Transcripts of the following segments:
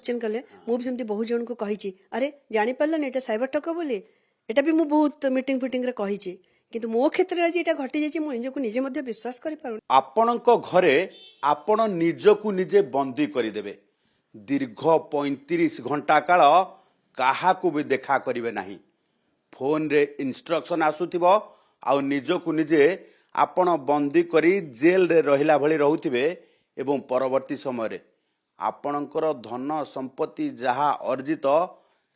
Question कले मुझे सेमती बहुत जन को कही अरे जानी पार्लानी एटा साइबर ठक बोली एटा भी मु बहुत मीटिंग फिटिंग रे कही किंतु मो क्षेत्र में आज घटी जाइए मुझे निजको निजे मध्य विश्वास कर पारुनी। आपणको घरे आपण निजको निजे बंदी करदेवे दीर्घ 35 घंटा काल काहाकू भी देखा करिवे नाही फोन रे इंस्ट्रक्शन आसुथिबो आ निजको निजे आपण बंदी करी जेल रे रहिला भली रहउथिबे एवं परवर्ती समय रे आपणकर धन संपत्ति जहा अर्जित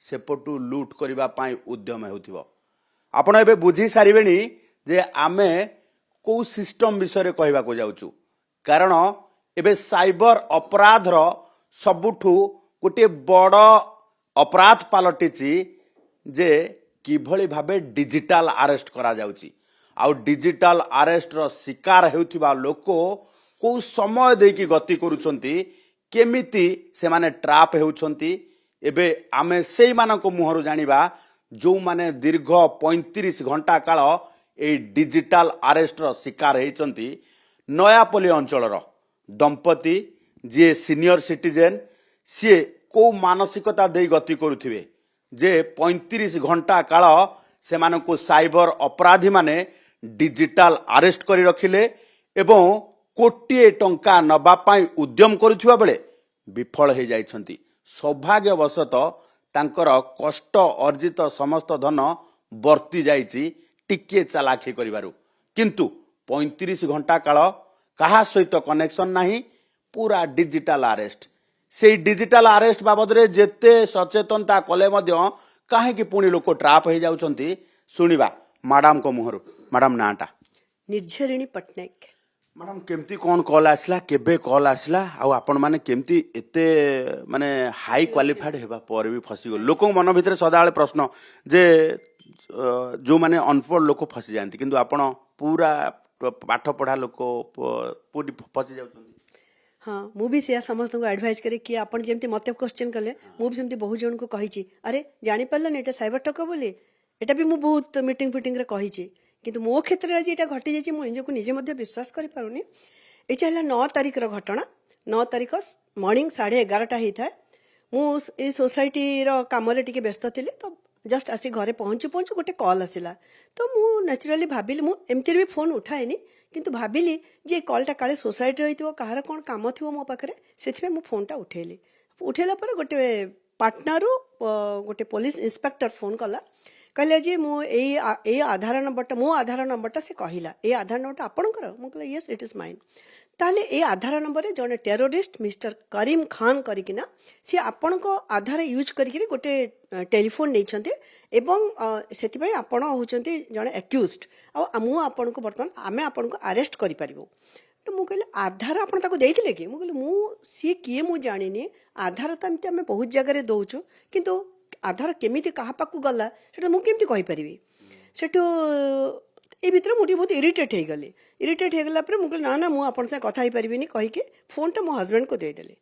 सेपटू लूट करिबा पाई उद्यम हेउथिबो। आपण एबे बुझी सारिबेनी जे आमे को सिस्टम विषय रे कहबा को जाउचु कारण एबे साइबर अपराध रो सबुठू गोटे बड़ अपराध पलटिची जे किभली भाबे डिजिटल अरेस्ट करा जाउची आ डिजिटल अरेस्ट रो शिकार हेउथिबा लोको को समय देकी गति करूछंती केमिति से माने ट्राप हेउछंती एबे आमे सेई मानको मुहरु जानिबा जो माने दीर्घ 35 घंटा काल ए डिजिटल अरेस्ट रो शिकार हेइचंती नयापल्ली अंचल दंपति जे सीनियर सिटीजन सी को मानसिकता दे गति करुथिबे जे 35 घंटा काल से मानको साइबर अपराधी माने डिजिटल अरेस्ट करी रखिले एवं कोटिए टंका नबा पाई उद्यम करुथिबा बेले विफल हो जाइछंती। सौभाग्यवशतः तांकर कष्ट अर्जित समस्त धन वर्ती जाइछि टिके चालाखी करिबारु किंतु 35 घंटा काल कहा सहित कनेक्शन नाही पूरा डिजिटल अरेस्ट से डिजिटल अरेस्ट बाबद रे जेते सचेतनता कले मध्य काहे पुणी लोक ट्राप हो जाउछंती सुनिबा मैडम को मुहरु। मैडम नाटा निर्झरिणी पटनायक। मैडम केमती कौन कॉल आसला केबे कॉल आसला आ आपण माने केमती एते माने हाई क्वालिफाइड हेबा पर भी फसी गो लोक मन भितर सदाळे प्रश्न जे जो माने अनपढ़ लोक फसी जानती किंतु आपण पूरा पाठ पढ़ा लोक पूरी फसी जाउछंती। हाँ मुझे से समस्त को एडवाइस करे कि आपण जेमती मते क्वेश्चन कले मुझे सेमती बहुत जन को कही अरे जानी पार्लानी एटा साइबर ठक बोली एटा भी मु बहुत मीटिंग फिटिंग रे कही किंतु मो क्षेत्र में आज घटी जाइए मुझे निजको निजे मध्य विश्वास कर पारुनी। एटा 9 तारिख रो घटना 9 तारिख मॉर्निंग 11:30 होता है मु सोसाइटी रो काम रे टिके व्यस्त थिले तो जस्ट आसी घरे पहुँचु पहुँचु गोटे कॉल आसिला तो मु नेचुराली भाविली मु एमती भी फोन उठाएनी किंतु भाविली जे कॉलटा काले सोसाइटी रही कहार कौन काम थी मो पाखे से मु फोनटा उठेली उठेला पर गोटे पार्टनर गोटे पुलिस इंस्पेक्टर फोन कला कहले जे मु ए आधार नंबरटा मो आधार नंबरटा से कहला ए आधार नंबरटा आपणकर मु कहले यस इट इज माइन ताले ए आधार नंबर रे जने टेररिस्ट मिस्टर करीम खान करिकिना सी आपणको आधार यूज करिकि गोटे टेलीफोन नै छन्ते एवं सेति पय आपण होचन्ते जने एक्यूज्ड आ मु आपणको वर्तमान आमे आपणको अरेस्ट करि परिबो तो मु कहले आधार आपण ताको देइथिले कि मु कहले मु सी किए मु जानिनी आधार त हमते हमें बहुत जगह रे दोउछु किंतु आधार केमिति कहा पाकु गला सेटा मु केमिति कहि परिबी सेटो ए भितर मुझे बहुत इरिटेट हो गली इरिटेट हो गला मु कहली ना ना मुझे आपन से कथा पारिनी कहीकि फोनटा मो हजबैंड को देदेली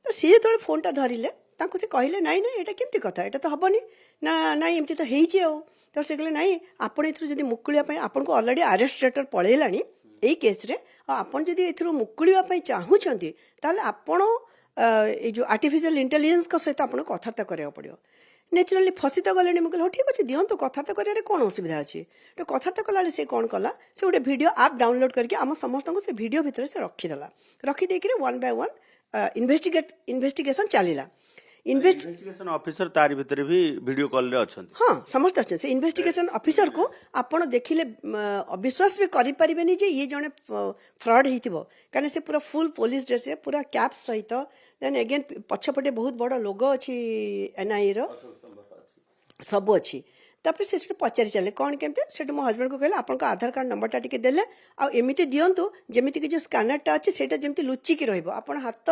तो सी जो फोनटा धरिले तांको से कहले नाई ना एटा केमती कथा एटा तो हबनी ना नाई एमती तो हेइछि आ तो से कहले नाई आपण एथरु जदी मुकुलिया पई आपण को ऑलरेडी अरेस्ट लेटर पळेलानी एई केस रे आपण जदी एथरु मुकुलिया पई चाहूछंती ताले आपण ए जो आर्टिफिशियल इंटेलिजेंस का सहित आपण कथार्ता करिया पड़ियो नेचुराली फसी तो गले मुझे हाँ ठीक अच्छे दिंतु कथार्ता कर कौन असुविधा अच्छी तो कथार्ता कला से कौन कला से गोटे वीडियो आप डाउनलोड करके आम समस्त को से वीडियो भितर से रखीदेला रखीदे वन बाय वन इन्वेस्टिगेशन चलला इन्वेस्टिगेशन ऑफिसर तारी भितर भी वीडियो कॉल रे अछन हाँ समस्त अच्छे से इन्वेस्टिगेशन ऑफिसर को आपण देखिले अविश्वास भी करि परिबेनी जे ये जने फ्रॉड हिथिबो कारण से पूरा फुल पुलिस ड्रेस पूरा कैप सहित देन अगेन पछपटे बहुत बड़ लोगो अछि एनआई रो सब अच्छी तापर से पचारि चले कौन केमते से मो हजबैंड को कहले आपन आधार कार्ड नंबरटा टिके देले आ एमिति दियंतु जेमिति कि जो स्कैनरटा अछि सेटा जेमिति लुचिकी रहइबो आपन हाथ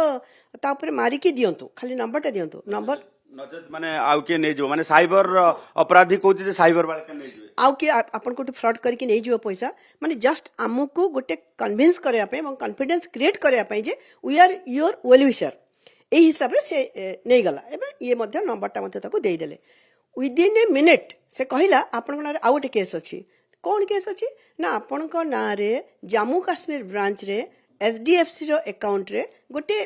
ता ऊपर मारिकी दियंतु खाली नंबरटा दियंतु नंबर नजर माने आउ के नै जो माने साइबर अपराधी कहउछि जे साइबर वाला के नै जो आउ के आपन को फ्रॉड करके नै जो पैसा माने जस्ट हमको गोटे कन्विंस करया पे एवं कॉन्फिडेंस क्रिएट करया पे जे we are your well wisher ए हिसाब रे से नै गला एबे ये मध्य नंबरटा मध्य ताको देई देले विदिन ए मिनिट से कहला आपण ना आउ गोटे केस अच्छी कौन केस अच्छी ना आपण ना रे जम्मू काश्मीर ब्रांच रे SDFC रो अकाउंट रे गोटे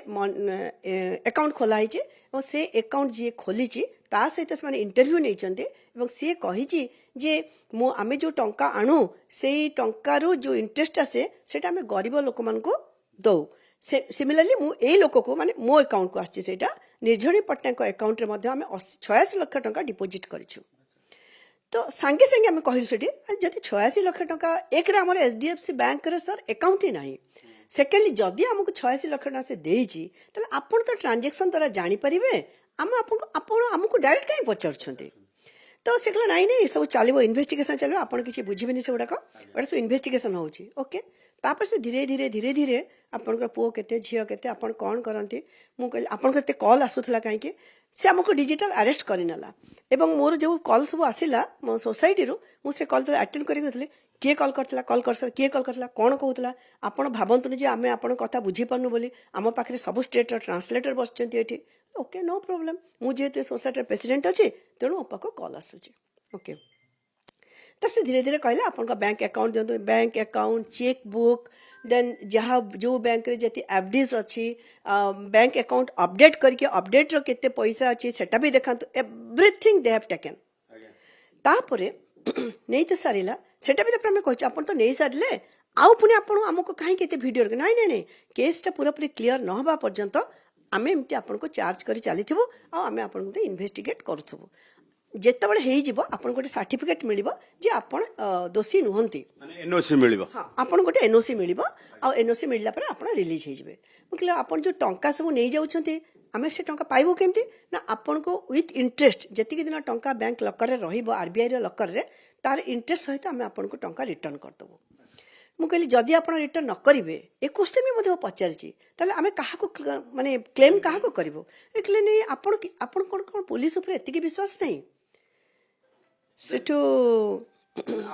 अकाउंट खोला होइचे और से अकाउंट जी खोलीची ता सहित से इंटरव्यू नहीं सी कही जे मो आमे जो टंका आणु से टंका रो जो इंटरेस्ट आसे सेटा आमे गरीब लोक मान को दौ सिमिलरली मु ए लोक को माने मो अकाउंट को आसी सेटा निर्झणी पट्टनायक अकाउंट रे मध्ये आमे 86 लाख टंका डिपोजिट करिछु तो सांगे सांगे आम कहलु सेठी जदि 86 लाख टंका एक रे हमर HDFC बैंक रे सर अकाउंट ही नाही सेकेंडली जदि हमको 86 लाख टंका से देइची तले आपण तो ट्रांजैक्शन द्वारा जानि परिबे आपण हमको डायरेक्ट कहीं पचारुछंती तो से कहला नहीं नहीं सब चलो इन्वेस्टिगेशन चलो आपण किसी बुझिबेनी से गुड़ाक एटा सब इन्वेस्टिगेशन होची ओके तापर से धीरे धीरे धीरे धीरे आपनकर पुओ केते झियो केते आपण कोन करंती मु कहली आपण केते कॉल आसुथला काहे कि से हमको डिजिटल अरेस्ट करिनला एवं मोर जो कॉल सब आसिला मो सोसाइटी रो मु से कॉल तो अटेंड करि गथले किए कॉल करतला कॉल कर सर किए कॉल करतला कोन कहतला आपण भाबंतु जे आमे आपण कथा बुझी पानु बोली आम पाखरे सब स्टेट रो ट्रांसलेटर बसचंती एठी ओके नो प्रॉब्लम मु जेते सोसाइटी प्रेसिडेंट अछि तेणु ओपाको कॉल आसुची ओके तब से धीरे धीरे कहले आपन का बैंक अकाउंट दियंतु बैंक अकाउंट चेक बुक देन जहाँ जो बैंक रे जति एफडीज अछि बैंक अकाउंट अपडेट करके अपडेट रो केते पैसा अछि सेटा भी देखंतु एवरीथिंग दे हैव टेकन तापरे नहीं तो सारिला सेटा भी तो कहछ आपन तो नहीं सारले आउ पुनी आपन हमको काहे केते वीडियो नहीं नहीं नहीं केसटा पूरा पूरी क्लियर न होबा पर्यंत आमे एमती आपन को चार्ज करी चलीथिबो आ आमे आपन को इन्वेस्टिगेट करथबो जेतेबेले हेई जिवो आपन गोटे सर्टिफिकेट मिलिबो जे आपन दोषी नुहंती माने एनओसी मिलिबो हां आपन गोटे एनओसी मिलिबो आ एनओसी मिलला पर आपन रिलीज हे जिवे मतलब आपन जो टंका सब नै जाउछंती आमे से टंका पाइबो केमती ना आपन को विथ इंटरेस्ट जेतिक दिन टंका बैंक लॉकर रे रहिबो आरबीआई रे लॉकर रे तार इंटरेस्ट सहित आमे आपन को टंका रिटर्न कर दबो मु कहली जदि आपन रिटर्न न करिवे ए क्वेश्चन भी मध्ये पचारची ताले आमे काहा को माने क्लेम काहा को करबो एकले नै आपन कोन पुलिस ऊपर एतिकी विश्वास नहीं सेठू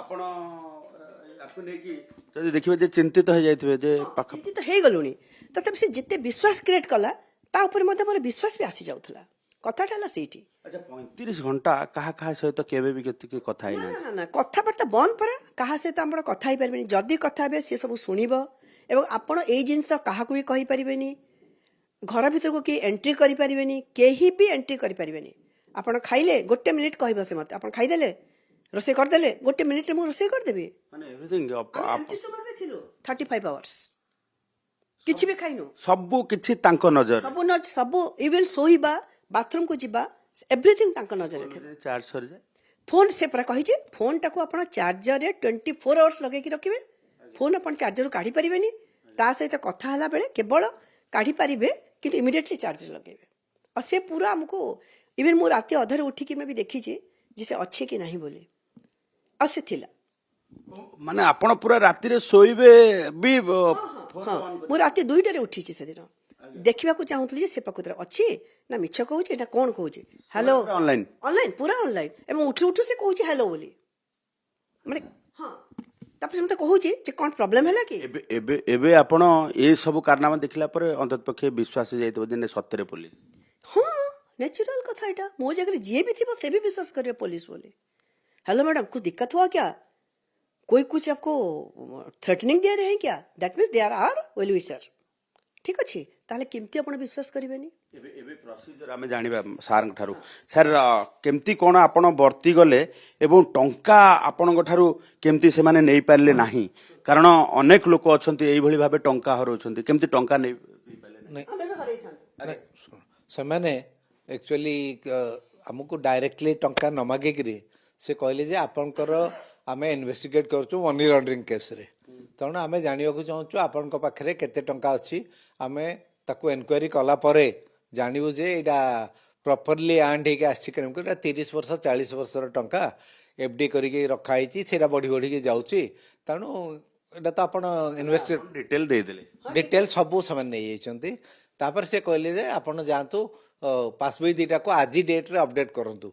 आपण आपको नै कि जदि देखिबे जे चिंतित हो जाइतबे जे पाखा चिंतित हे गलुनी तथापि से जिते विश्वास क्रिएट कला ता ऊपर मध्ये मोर विश्वास भी आसी जाउथला कथाटा हला सेठी अच्छा 35 घंटा कहा सहित केबे भी केते कथा ही ना ना ना ना कथाबार्ता बंद परा कहा सहित आपण कथा ही परबेनी जदि कथा बे से सब सुनिबो एवं आपण एई जिंस काहा को भी कहि परबेनी घर भीतर को की एंट्री करि परबेनी केही भी एंट्री करि परबेनी आपण खाइले गोटे मिनिट कहबो से मते आपण खाइ देले रोसे कर देले गोटे मिनिट रे मु रोसे कर देबी माने एवरीथिंग आप स्टमक रे थिलो 35 आवर्स किछि भी खाइनो सब किछि तांको नजर सब इवन सोइबा बाथरूम को जिबा एवरीथिंग तांको नजर थे चार्ज सर जाए फोन से पूरा कही फोन टाको आपण चार्जर रे 24 आवर्स लगे कि रखिबे फोन आपण चार्जर काढी परिबेनी ता सहित कथा हला बेले केवल काढी परिबे कि इमीडिएटली चार्जर लगेबे और से पूरा हमको इवन मु राती अधर उठी कि मैं भी देखी छी जिसे अच्छे कि नहीं बोले और से थिला माने आपण पूरा राती रे सोइबे भी हां मु राती 2 रे उठी छी से दिन देखिबा को चाहूतली जे से प्रकृति अच्छी ना मिछ कहू छी ना कोन कहू छी हेलो ऑनलाइन ऑनलाइन पूरा ऑनलाइन एवं उठी उठू से कहू छी हेलो बोली माने हां तापर से मते कहू छी जे कोन प्रॉब्लम हैला कि एबे एबे एबे आपण ए सब कारनामा देखला पर अंतत पक्षे विश्वास जाइतो जे सत्य पुलिस हां नेचुरल कथा एटा मो जगह जे भी थी से भी विश्वास करियो पुलिस बोले हेलो मैडम कुछ दिक्कत हुआ क्या कोई कुछ आपको थ्रेटनिंग दे रहे हैं क्या that means they are well wisher ठीक अच्छे ताले केमती आपण विश्वास करिवेनी एबे एबे प्रोसीजर हमें जानिबा सार ठारू सर केमती कोन आपण वर्ती गले एवं टंका आपण ठारू केमती से माने नै पारले नाही कारण अनेक लोक अछंती एई भली भाबे टंका हरौछंती केमती टंका नै पाले हमें भी हरई था से माने एक्चुअली हमको डायरेक्टली टंका न मागे कि से कहले जे आपनकर आमे इन्वेस्टिगेट करछु मनी लॉन्ड्रिंग केस रे तेणु आमे जानिबा को चाहूँ आपण पाखे केते टंका अच्छी आमे ताकू एनक्वायरी कला परे जानबू जे एटा प्रॉपरली आंड हेके आसी करेम को 30 वर्ष 40 वर्षर टंका एफडी करिके रखा हिची सेरा बढ़ी बढ़ी के जाउची तेणु एटा तो आपण इन्वेस्ट डिटेल दे देले डिटेल सब समान नहीं जाइछंती तापर से कहले जे आपण जानतु पासबुक दीटा को आज डेट रे अपडेट करंतु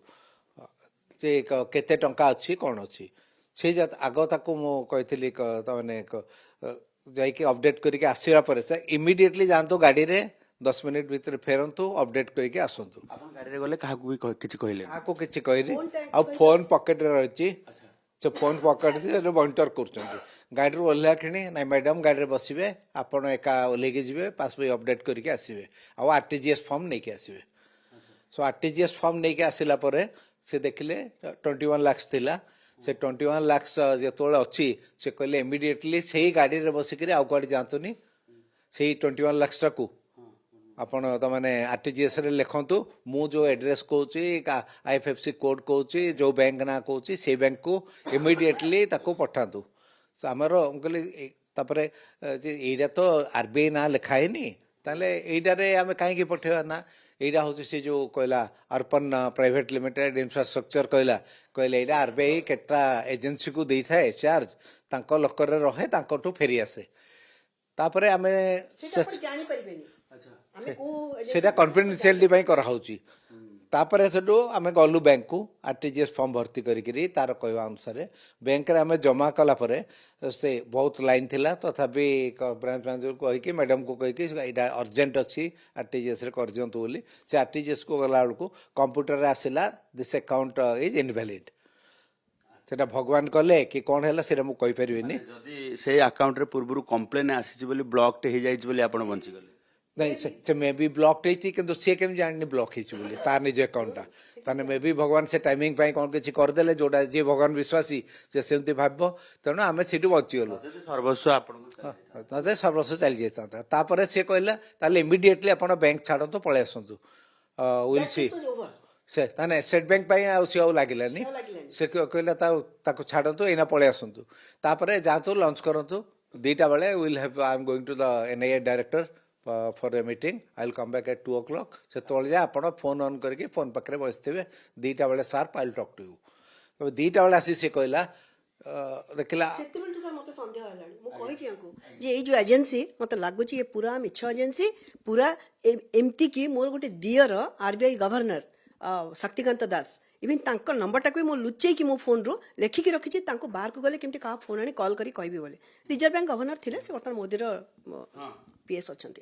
जे केते टंका अच्छी कौन अच्छी से आग ताकू मु कही तने जाइए अपडेट करके आसवा पर इमिडिएटली जातु गाड़ी रे 10 मिनिट भीतर फेरंतु अपडेट करके आसंतु आपण गाड़ी रे गले काहा को भी किछि कहले काहा को किछि कहली आ फोन पॉकेट रे रहिछि से फोन पकड़ मॉनिटर कर गाड़ी ओह्ला कि ना मैडम गाड़ी में बसवे आपण एका ओह्लैके जी पासबुक अपडेट करके आसवे आरटीजीएस फॉर्म नहीं के आसवे सो आरटीजीएस फॉर्म नहीं के आसिला परे से देखिले 21 लाख थिला से 21 लाख जो अच्छी से कहले इमिडिएटली से ही गाड़ी रे बसिक आउ कड़े जातुनी से 21 लाख टाकू आपण तमाने आरटीजीएस रे लिखंतु मु जो एड्रेस कहूची आईएफएससी कोड कहूची जो बैंक ना कहूची से बैंक को इमिडिएटली ताको पठातु आमर कहली तापरे एटा तो आरबीआई ना लिखाए नी ताले एटारे आमे काहे पठेबा ना एटा हूँ से जो कहला अर्पन प्राइवेट लिमिटेड इंफ्रास्ट्रक्चर कहले एटा आरबीआई केटा एजेंसी को दे थाए चार्ज तांको लकर रे रहे तांको फेरी आसे तापरे आमे जानी परिबेनी सेटा कॉन्फिडेंशियलिटी कराऊँगी तापर सेठू आम गलु बैंक को आरटीजीएस फॉर्म भर्ती करी तार कहवा अनुसार बैंक रे आम जमा कला परे से बहुत लाइन थिला तथापि ब्रांच मैनेजर को कहीकि मैडम को कहीकि यहाँ अर्जेंट अच्छी आरटीजीएस रे कर दिंतु बोली से आरटीजीएस को गला बेलू कंप्यूटर आसला दिस अकाउंट इज इनवैलिड सेटा भगवान कले कि कौन है सेटा मु कहि परिबिनी जदि से अकाउंट रे पूर्व कम्प्लेन आसी बोली ब्लॉक टे हो जाइछ बोली आपण बंची गले नहीं से मे भी ब्लॉक किंतु सी केम जानी ब्लॉक बोली तार निज अकाउंटा ताने मे भी भगवान से टाइमिंग पाई कौन किसी करदेले जोटा जी भगवान विश्वासी से सेमती भाव तेणु आम से बचीगलु सर्वस्व आपण नजे सर्वस्व चली जाता तापर सी कहला ताले इमिडिएटली आपण बैंक छाड़तु पळे आसतु विल सी से ताने स्टेट बैंक पाई आ सी आउ लागिलानी से कहला ताको छाड़तु एना पळे आसतु तापर जातु लंच करतु 2टा बेले will have I am going to the NIA director for a meeting I will come back at 2 o'clock से तोल जा आपण फोन ऑन करके फोन पाखरे बसथिबे 2टा बेले sharp I will talk to you तो 2टा बेले आसी से कहला देखला सेतिमेंट सर मते संदेह हलानी मु कहि छी आंको जे ए जो एजेंसी मते लागु छी ये पूरा मिछ एजेंसी पूरा एमती की मोर गोटे दियर RBI governor Shaktikanta Das even तांको नंबर टाक मु लुचै कि मो फोन रो लेखिकी रखी छी तांको बाहर को गले केमती का फोन आनी कॉल करी कहबी बोले रिजर्व बैंक गवर्नर थिले से वर्तमान मोदी रो पीएस अछंती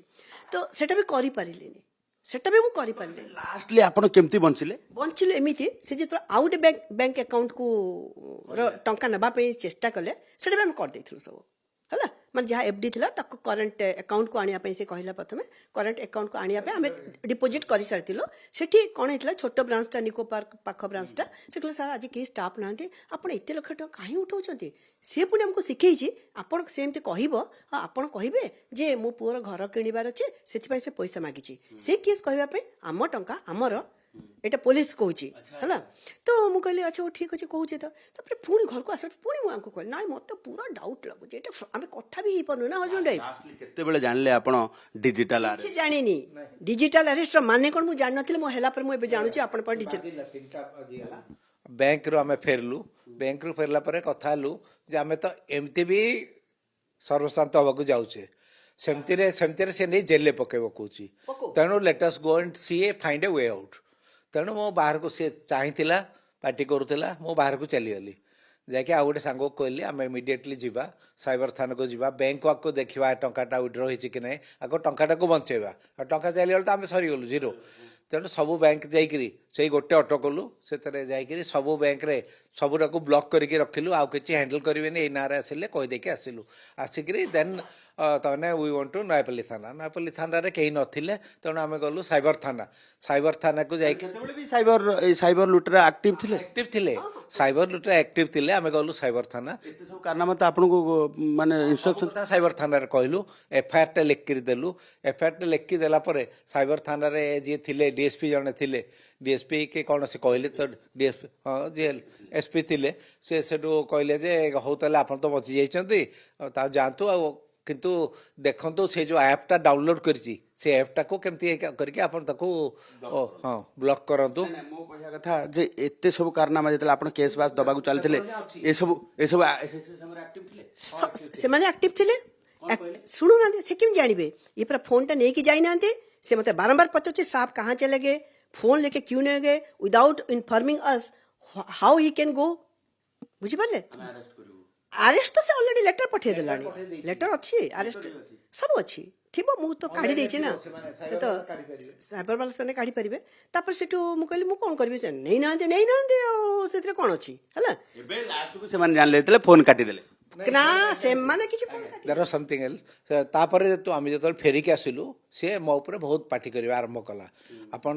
तो सेटा भी करि पारिलेनी सेटा भी मु करि पारिले लास्टली आपण केमती बंचिले एमिति से जे आउट बैंक अकाउंट को टंका नबा पे चेष्टा कले सेटा भी हम कर देथिलु सब हला माने जहाँ एफडी थिला ताको करंट अकाउंट को आनिया पे से कहला प्रथमे करंट अकाउंट को आनिया पे हमें डिपॉजिट करि सारथिलो सेठी कोन हेतला छोटो ब्रांच टा निको पार्क पाख ब्रांच टा से कहले सर आज के स्टाफ नांते आपण एते लक्ष टका काहे उठाउछंती से पुनी हमको सिखै छी आपण सेमते कहबो आपण कहबे जे मो पुअर घर किनिबार अछि सेति पय से पैसा मागी छी से केस कहबा पे आम टंका हमर एटा पुलिस कहूची हला तो मु कहली अच्छा वो ठीक अछि कहूची तो तापर पुनी घर को आसला पुनी मु आंको कहली नाइ मते पूरा डाउट लागु जे एटा आमे कथा भी ही पनु ना हस्बैंड वाइफ लास्टली केते बेले जानले आपण डिजिटल से जानिनी डिजिटल अरेस्ट माने कोन मु जान नथिले मु हेला पर मु एबे जानु छी आपण पर डिजिटल बैंक रो आमे फेरलु बैंक रो फेरला परे कथा लु जे आमे तो एमती भी सर्वशांत हवाकू जाउछे सेमती से नहीं जेल पकेबो कहूची तेणु let us go and see a find a way out तेणु मो बाहर को सी चाहिला पार्टी करूला मो बाहर को चलीगली जाकि आउ गोटे सांग कहली आम इमिडिएटली जीवा साइबर थाना को जीवा बैंक को देखा टंकाटा विड्र होती कि नहीं आगे टंकाटा को बंचेबा टंका चलीगला तो आम सरीगलु जीरो तेणु सबू बैंक जाइकरी से गोटे ऑटो कलु से जाइकरी सबू बैंक रे सबूटा को ब्लॉक करके रखिलु आउ किछि हैंडल करेनि ए नारे आसिले कहि देके आसिलु आसिकरी देन तने वी वांट टू नयापल्ली थाना रे केही नथिले तेणु आमे गलु साइबर थाना को जाइक केतेबेले भी साइबर लुटरा एक्टिव थिले साइबर लुटरा एक्टिव थिले आमे गलु साइबर थाना एते सब कारनामा त आपन को माने इंस्ट्रक्शन साइबर थाना रे कहलु एफआईआर टे लिख कर देलु एफआईआर टे लिख के देला परे साइबर थाना रे जे थिले डीएसपी जने थिले डीएसपी के कौन से कहले तो डीएसपी हाँ जी एसपी थिले से सेटू कहले जे होतले आपन तो बची जाइछंती ता जानतु आ किंतु देखंतु से जो ऐप टा डाउनलोड करची से ऐप टा को केमती करके आपन ताको हां ब्लॉक करंतु मो कहया कथा जे एते सब कारनामा जेतले आपन केस बास दबागु चलथिले ए सब समरे एक्टिव थिले से माने एक्टिव थिले सुनु ना से केम जानिबे ये पूरा फोन टा नै कि जाई नांते से मते बारंबार पचोचे साहब कहां चले गए फोन लेके क्यों नहीं गए without informing us how he can go बुझी पाले अरेस्ट तो से ऑलरेडी लेटर पठे देलानी लेटर अच्छी अरेस्ट सब अच्छी ଥିବ ମୁଁ ତ କାଢି ଦେଇଛି ନା ତ ସାଇବର ବାଲା ସେମାନେ କାଢି ପାରିବେ ତାପରେ ସେଠୁ ମୁଁ କହିଲି ମୁଁ କଣ କରିବି ସେ ନେଇନାହାନ୍ତି ଆଉ ସେଥିରେ କଣ ଅଛି ହେଲା ଏବେ ଲାଷ୍ଟକୁ ସେମାନେ ଜାଣିଲେ ଯେତେବେଳେ ଫୋନ କାଟିଦେଲେ ନା ସେମାନେ କିଛି phone କାଟି- ଦେର୍ ଆର୍ ସମଥିଙ୍ଗ ଏଲ୍ସ ତାପରେ ତ ଆମେ ଯେତେବେଳେ ଫେରିକି ଆସିଲୁ ସିଏ ମୋ ଉପରେ ବହୁତ ପାଟି କରିବା ଆରମ୍ଭ କଲା ଆପଣ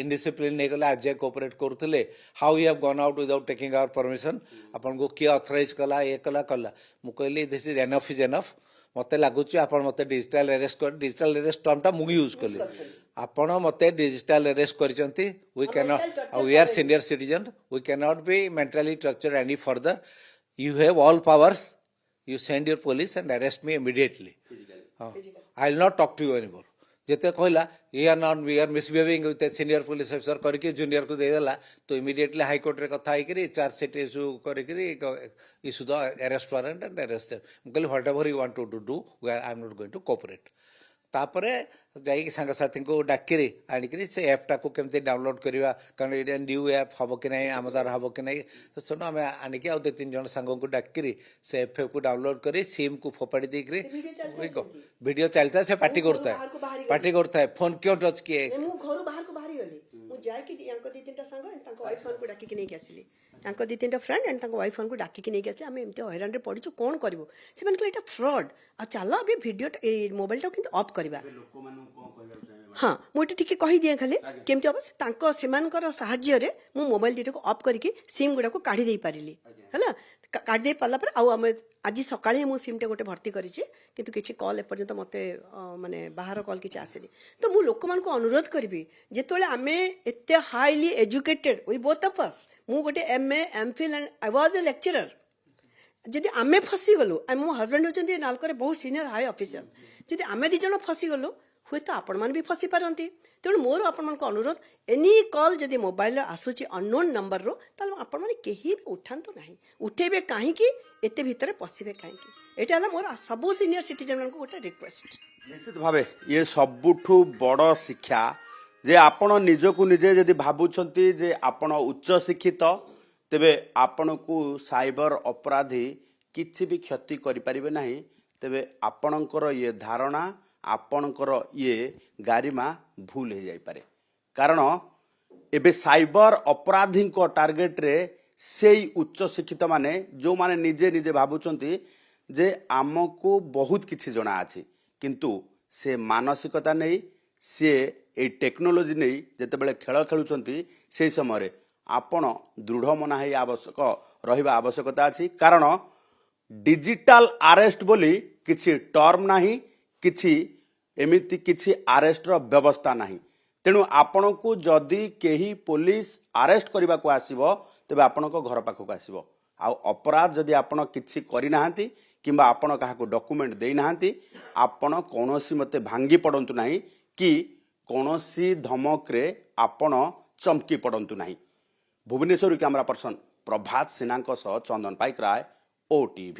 ଇନଡିସିପ୍ଲିନ୍ ନେଇଗଲେ ଆଜି ଯାଏ କୋପରେଟ୍ କରୁଥିଲେ how you have gone out without taking our permission ଆପଣଙ୍କୁ କିଏ ଅଥରାଇଜ୍ କଲା ଇଏ କଲା ମୁଁ କହିଲି this is enough is enough ମୋତେ ଲାଗୁଛି ଆପଣ ମୋତେ ଡିଜିଟାଲ ଆରେଷ୍ଟ କରି ଡିଜିଟାଲ ଆରେଷ୍ଟ ଟର୍ମଟା ମୁଁ ୟୁଜ୍ କଲି ଆପଣ ମୋତେ ଡିଜିଟାଲ ଆରେଷ୍ଟ କରିଛନ୍ତି we cannot we are senior citizen we cannot be mentally torture any further you have all powers you send your police and arrest me immediately I will not talk to you anymore ଯେତେ କହିଲା we are misbehaving with a senior police officer କରିକି junior କୁ ଦେଇଦେଲା ତ immediately ହାଇକୋର୍ଟରେ କଥା ହେଇକିରି charge sheet issue କରିକିରି issue the arrest warrant and arrest them ମୁଁ କହିଲି whatever you want to do I am not going to cooperate ତାପରେ ଯାଇକି ସାଙ୍ଗସାଥୀଙ୍କୁ ଡାକିରି ଆଣିକିରି ସେ ଆପ୍ଟାକୁ କେମିତି ଡାଉନଲୋଡ୍ କରିବା କାରଣ ଏଇଟା ନ୍ୟୁ ଆପ୍ ହେବ କି ନାହିଁ ଆମ ଦ୍ୱାରା ହେବ କି ନାହିଁ ଶୁଣ ଆମେ ଆଣିକି ଆଉ 2-3 ଜଣ ସାଙ୍ଗଙ୍କୁ ଡାକିରି ସେ ଆପ୍କୁ ଡାଉନଲୋଡ୍ କରି ସିମ୍କୁ ଫୋପାଡ଼ି ଦେଇକିରି ଭିଡ଼ିଓ ଚାଲିଥାଏ ସେ ପାଟି କରୁଥାଏ ଫୋନ୍ କ୍यों ଟଚ୍ କିଏ ମୁଁ ଘରୁ ବାହାରକୁ ବାହାରିଗଲି ମୁଁ ଯାଇକି ୟାଙ୍କ 2-3ଟା ସାଙ୍ଗ ତାଙ୍କ ୱାଇଫ୍ ମାନଙ୍କୁ ଡାକିକି ନେଇକି ଆସିଲି ତାଙ୍କ 2-3ଟା ଫ୍ରେଣ୍ଡ ଆଣ୍ଡ ତାଙ୍କ ୱାଇଫ୍ ମାନଙ୍କୁ ଡାକିକି ନେଇକି ଆସିଲି ଆମେ ଏମିତି ହଇରାଣରେ ପଡ଼ିଛୁ କ'ଣ କରିବୁ ସେମାନେ କହିଲେ ଏଇଟା ଫ୍ରଡ୍ ଆଉ ଚାଲ ଏବେ ଭିଡ଼ିଓ ଏଇ ମୋବାଇଲଟାକୁ କିନ୍ତୁ ଅଫ୍ କରିବା ହଁ ମୁଁ ଏଇଟା ଟିକେ କହିଦିଏ ଖାଲି କେମିତି ହବ ସେମାନଙ୍କର ସାହାଯ୍ୟରେ ମୁଁ ମୋବାଇଲ ଦୁଇଟାକୁ ଅଫ୍ କରିକି ସିମ୍ ଗୁଡାକୁ କାଢି ଦେଇ ପାରିଲି ହେଲା କାଢି ଦେଇ ପାରିଲା ପରେ ଆଉ ଆମେ ଆଜି ସକାଳେ ମୁଁ ସିମ୍ଟା ଗୋଟେ ଭର୍ତ୍ତି କରିଛି କିନ୍ତୁ କିଛି କଲ୍ ଏପର୍ଯ୍ୟନ୍ତ ମୋତେ ମାନେ ବାହାର କଲ୍ କିଛି ଆସିନି ତ ମୁଁ ଲୋକମାନଙ୍କୁ ଅନୁରୋଧ କରିବି ଯେତେବେଳେ ଆମେ ଏତେ highly educated we both of us ମୁଁ ଗୋଟେ MA MPhil and I was a lecturer ଯଦି ଆମେ ଫସିଗଲୁ ମୋ ହଜବେଣ୍ଡ ହେଉଛନ୍ତି ନାଲକୋରେ ବହୁତ ସିନିୟର ହାଇ ଅଫିସର ଯଦି ଆମେ 2 ଜଣ ଫସିଗଲୁ ହୁଏତ ଆପଣମାନେ ବି ଫସି ପାରନ୍ତି ତେଣୁ ମୋର ଆପଣମାନଙ୍କୁ ଅନୁରୋଧ ଏନି କଲ୍ ଯଦି ମୋବାଇଲରେ ଆସୁଛି ଅନନୋନ୍ ନମ୍ବରରୁ ତାହେଲେ ଆପଣମାନେ କେହି ବି ଉଠାନ୍ତୁ ନାହିଁ ଉଠେଇବେ କାହିଁକି ଏତେ ଭିତରେ ପଶିବେ କାହିଁକି ଏଇଟା ହେଲା ମୋର ସବୁ ସିନିୟର ସିଟିଜେନମାନଙ୍କୁ ଗୋଟେ ରିକ୍ୱେଷ୍ଟ ନିଶ୍ଚିତ ଭାବେ ଇଏ ସବୁଠୁ ବଡ଼ ଶିକ୍ଷା ଯେ ଆପଣ ନିଜକୁ ନିଜେ ଯଦି ଭାବୁଛନ୍ତି ଯେ ଆପଣ ଉଚ୍ଚ ଶିକ୍ଷିତ ତେବେ ଆପଣଙ୍କୁ ସାଇବର ଅପରାଧୀ କିଛି ବି କ୍ଷତି କରିପାରିବେ ନାହିଁ ତେବେ ଆପଣଙ୍କର ଇଏ ଧାରଣା ଆପଣଙ୍କର ଇଏ ଗାରିମା ଭୁଲ ହେଇଯାଇପାରେ କାରଣ ଏବେ ସାଇବର ଅପରାଧୀଙ୍କ ଟାର୍ଗେଟରେ ସେଇ ଉଚ୍ଚ ଶିକ୍ଷିତ ମାନେ ଯେଉଁମାନେ ନିଜେ ନିଜେ ଭାବୁଛନ୍ତି ଯେ ଆମକୁ ବହୁତ କିଛି ଜଣା ଅଛି କିନ୍ତୁ ସେ ମାନସିକତା ନେଇ ସିଏ ଏଇ ଟେକ୍ନୋଲୋଜି ନେଇ ଯେତେବେଳେ ଖେଳ ଖେଳୁଛନ୍ତି ସେହି ସମୟରେ ଆପଣ ଦୃଢ଼ ମନା ହେଇ ରହିବା ଆବଶ୍ୟକତା ଅଛି କାରଣ ଡିଜିଟାଲ ଆରେଷ୍ଟ ବୋଲି କିଛି ଟର୍ମ ନାହିଁ କିଛି ଏମିତି କିଛି ଆରେଷ୍ଟର ବ୍ୟବସ୍ଥା ନାହିଁ ତେଣୁ ଆପଣଙ୍କୁ ଯଦି କେହି ପୋଲିସ ଆରେଷ୍ଟ କରିବାକୁ ଆସିବ ତେବେ ଆପଣଙ୍କ ଘର ପାଖକୁ ଆସିବ ଆଉ ଅପରାଧ ଯଦି ଆପଣ କିଛି କରିନାହାନ୍ତି କିମ୍ବା ଆପଣ କାହାକୁ ଡକୁମେଣ୍ଟ ଦେଇନାହାନ୍ତି ଆପଣ କୌଣସି ମତେ ଭାଙ୍ଗି ପଡ଼ନ୍ତୁ ନାହିଁ କି କୌଣସି ଧମକରେ ଆପଣ ଚମକି ପଡ଼ନ୍ତୁ ନାହିଁ ଭୁବନେଶ୍ୱର କ୍ୟାମେରା ପର୍ସନ ପ୍ରଭାତ ସିହ୍ନାଙ୍କ ସହ ଚନ୍ଦନ ପାଇକରାୟ OTV